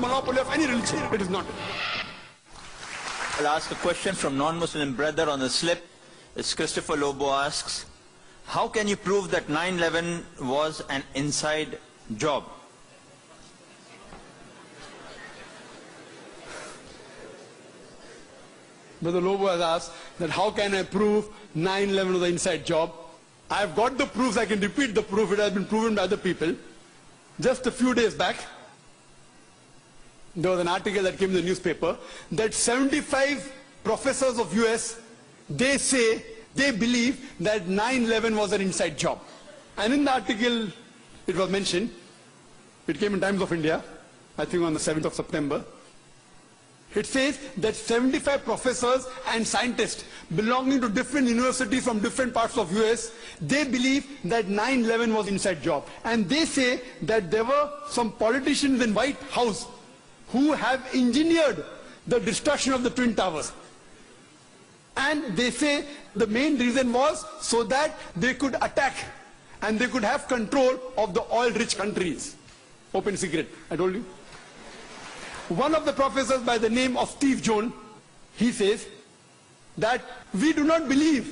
monopoly of any religion. It is not. I'll ask a question from non-Muslim brother on the slip. It's Christopher Lobo asks, how can you prove that 9/11 was an inside job? Brother Lobo has asked that how can I prove 9/11 was an inside job? I have got the proofs, I can repeat the proof, it has been proven by other people. Just a few days back, there was an article that came in the newspaper that 75 professors of US, they say, they believe that 9/11 was an inside job. And in the article, it was mentioned, it came in Times of India, I think on the 7th of September. It says that 75 professors and scientists belonging to different universities from different parts of US, they believe that 9/11 was inside job. And they say that there were some politicians in White House who have engineered the destruction of the Twin Towers. And they say the main reason was so that they could attack and they could have control of the oil-rich countries. Open secret, I told you. One of the professors by the name of Steve Jones, he says that we do not believe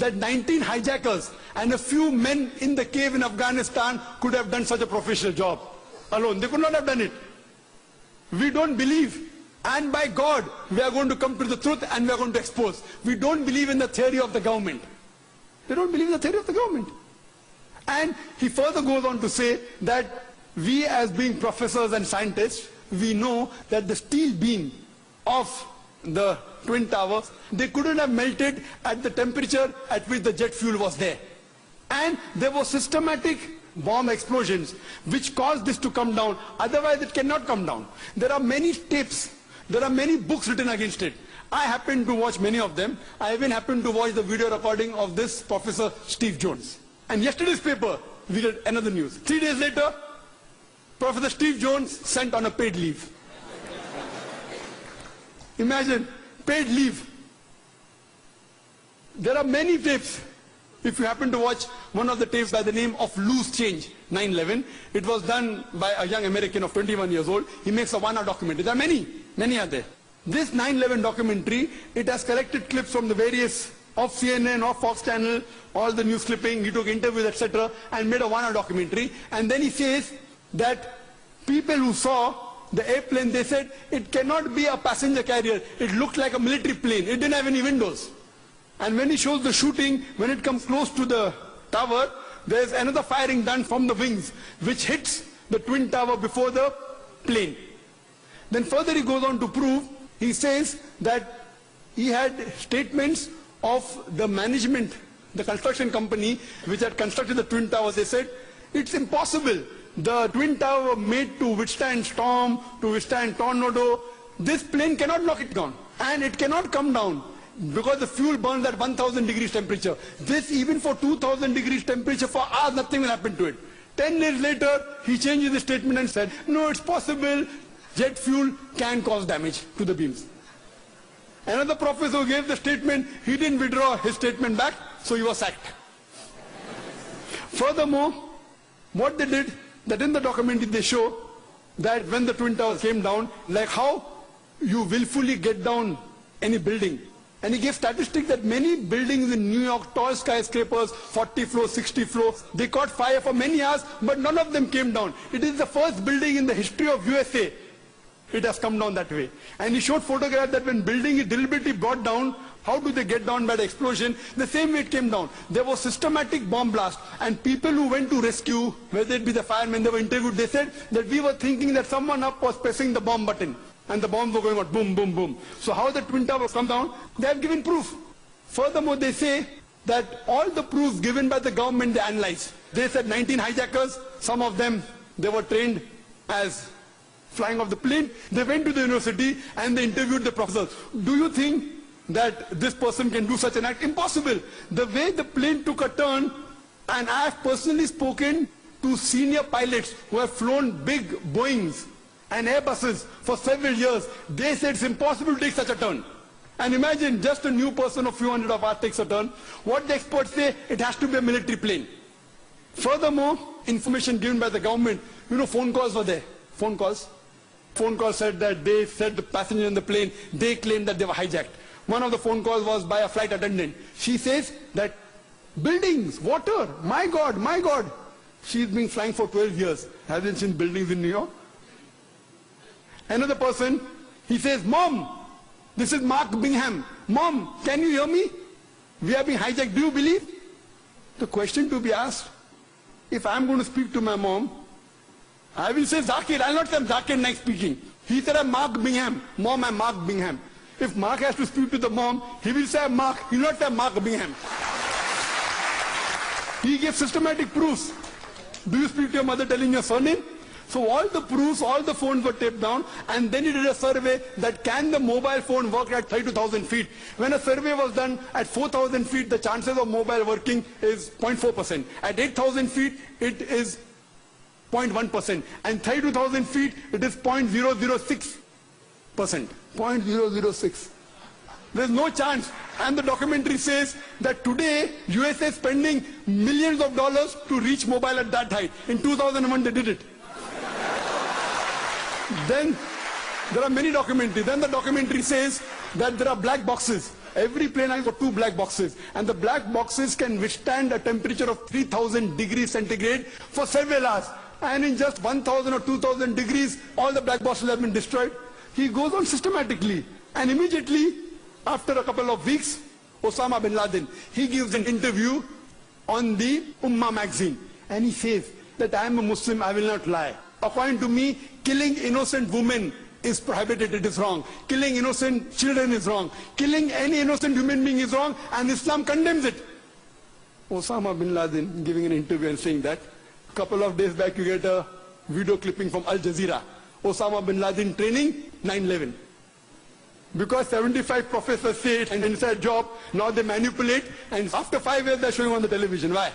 that 19 hijackers and a few men in the cave in Afghanistan could have done such a professional job alone. They could not have done it. We don't believe, and by God, we are going to come to the truth and we are going to expose. We don't believe in the theory of the government. They don't believe in the theory of the government. And he further goes on to say that we as being professors and scientists, we know that the steel beam of the Twin Towers, they couldn't have melted at the temperature at which the jet fuel was there. And there were systematic bomb explosions which caused this to come down. Otherwise it cannot come down. There are many tapes, there are many books written against it. I happen to watch many of them. I even happened to watch the video recording of this Professor Steve Jones. And yesterday's paper, we read another news. 3 days later, Professor Steve Jones sent on a paid leave. Imagine, paid leave. There are many tapes. If you happen to watch one of the tapes by the name of Loose Change, 9/11, it was done by a young American of 21 years old. He makes a 1-hour documentary. There are many are there. This 9/11 documentary, it has collected clips from the various, of CNN, of Fox Channel, all the news clipping, he took interviews, etc., and made a 1-hour documentary. And then he says that people who saw the airplane, they said it cannot be a passenger carrier. It looked like a military plane. It didn't have any windows. And when he shows the shooting, when it comes close to the tower, there's another firing done from the wings, which hits the Twin Tower before the plane. Then further he goes on to prove, he says that he had statements of the management, the construction company, which had constructed the Twin Towers. They said, it's impossible. The Twin Tower made to withstand storm, to withstand tornado. This plane cannot knock it down. And it cannot come down because the fuel burns at 1000 degrees temperature. This even for 2000 degrees temperature, for hours nothing will happen to it. 10 days later, he changes the statement and said, no, it's possible. Jet fuel can cause damage to the beams. Another professor who gave the statement, he didn't withdraw his statement back, so he was sacked. Furthermore, what they did, that in the documentary they show that when the Twin Towers came down, like how you willfully get down any building. And he gave statistics that many buildings in New York, tall skyscrapers, 40 floors, 60 floors, they caught fire for many hours, but none of them came down. It is the first building in the history of USA. It has come down that way. And he showed photographs that when building is deliberately brought down, how do they get down by the explosion? The same way it came down. There was systematic bomb blast. And people who went to rescue, whether it be the firemen, they were interviewed, they said that we were thinking that someone up was pressing the bomb button. And the bombs were going out, boom, boom, boom. So how the Twin Towers come down? They have given proof. Furthermore, they say that all the proofs given by the government, they analyzed. They said 19 hijackers, some of them, they were trained as flying off the plane. They went to the university and they interviewed the professors. Do you think that this person can do such an act? Impossible. The way the plane took a turn, and I have personally spoken to senior pilots who have flown big Boeings and Airbuses for several years. They said it's impossible to take such a turn. And imagine just a new person of few hundred of us takes a turn. What the experts say, it has to be a military plane. Furthermore, information given by the government, phone calls were there. Phone calls. Phone call said that they said the passenger in the plane, they claimed that they were hijacked. One of the phone calls was by a flight attendant. She says that buildings, water, my God, my God. She's been flying for 12 years. Hasn't seen buildings in New York. Another person, he says, Mom, this is Mark Bingham. Mom, can you hear me? We are being hijacked. Do you believe? The question to be asked, if I'm going to speak to my mom, I will say Zakir. I'll not say I'm Zakir Naik speaking. He said I'm Mark Bingham. Mom, I'm Mark Bingham. If Mark has to speak to the mom, he will say I'm Mark. He will not say Mark Bingham. He gave systematic proofs. Do you speak to your mother telling your surname? So all the proofs, all the phones were taped down, and then he did a survey that can the mobile phone work at 32,000 feet. When a survey was done at 4,000 feet, the chances of mobile working is 0.4%. At 8,000 feet, it is 0.1%. And 32,000 feet, it is 0.006%. 0.006. There's no chance. And the documentary says that today, USA is spending millions of dollars to reach mobile at that height. In 2001, they did it. Then there are many documentaries. Then the documentary says that there are black boxes. Every plane has got 2 black boxes. And the black boxes can withstand a temperature of 3,000 degrees centigrade for several hours. And in just 1,000 or 2,000 degrees, all the black boxes have been destroyed. He goes on systematically. And immediately, after a couple of weeks, Osama bin Laden, he gives an interview on the Ummah magazine. And he says that I am a Muslim, I will not lie. According to me, killing innocent women is prohibited, it is wrong. Killing innocent children is wrong. Killing any innocent human being is wrong, and Islam condemns it. Osama bin Laden giving an interview and saying that. A couple of days back you get a video clipping from Al Jazeera. Osama bin Laden training 9/11. Because 75 professors say it's an inside job, now they manipulate, and after 5 years they're showing on the television. Why?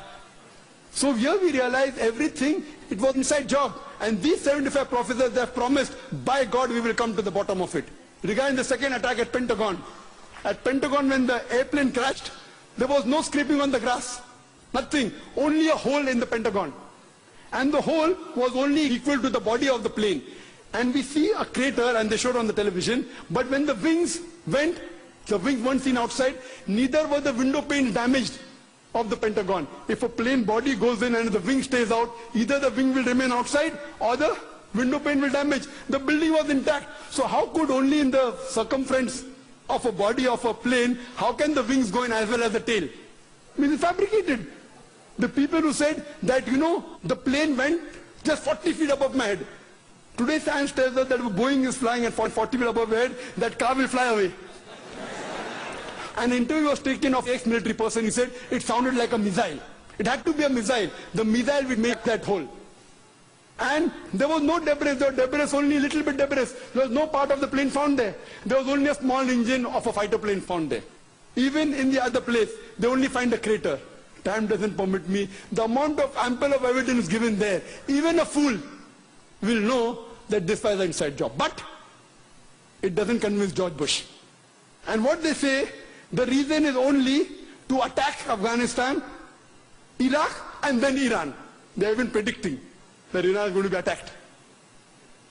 So here we realize everything, it was inside job. And these 75 professors, they have promised, by God we will come to the bottom of it. Regarding the second attack at Pentagon. At Pentagon when the airplane crashed, there was no scraping on the grass. Nothing. Only a hole in the Pentagon. And the hole was only equal to the body of the plane. And we see a crater, and they showed on the television, but when the wings went, the wings weren't seen outside, neither were the window panes damaged of the Pentagon. If a plane body goes in and the wing stays out, either the wing will remain outside or the window pane will damage. The building was intact. So how could only in the circumference of a body of a plane, how can the wings go in as well as the tail? I mean, it's fabricated. The people who said that, you know, the plane went just 40 feet above my head. Today science tells us that if Boeing is flying at 40 feet above your head, that car will fly away. An interview was taken of an ex-military person. He said it sounded like a missile. It had to be a missile. The missile would make that hole. And there was no debris. There was debris, only a little bit debris. There was no part of the plane found there. There was only a small engine of a fighter plane found there. Even in the other place, they only find a crater. Time doesn't permit me. The amount of ample of evidence given there, even a fool will know that this was an inside job. But it doesn't convince George Bush. And what they say, the reason is only to attack Afghanistan, Iraq, and then Iran. They have been predicting that Iran is going to be attacked.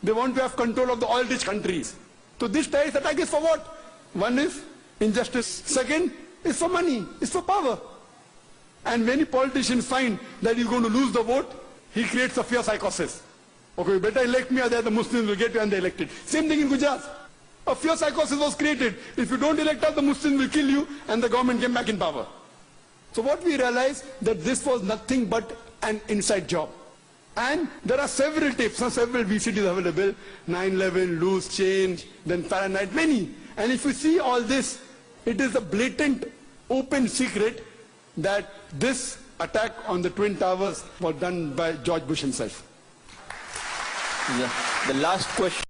They want to have control of the oil-rich countries. So this terrorist attack is for what? One is injustice. Second is for money. It's for power. And many politicians find that he's going to lose the vote, he creates a fear psychosis. Okay, you better elect me or the Muslims will get you and they elected. Same thing in Gujarat. A fear psychosis was created. If you don't elect us, the Muslims will kill you, and the government came back in power. So what we realized, that this was nothing but an inside job. And there are several tapes, several VCDs available, 9/11, loose change, then Fahrenheit, many. And if you see all this, it is a blatant, open secret that this attack on the Twin Towers was done by George Bush himself. The last question.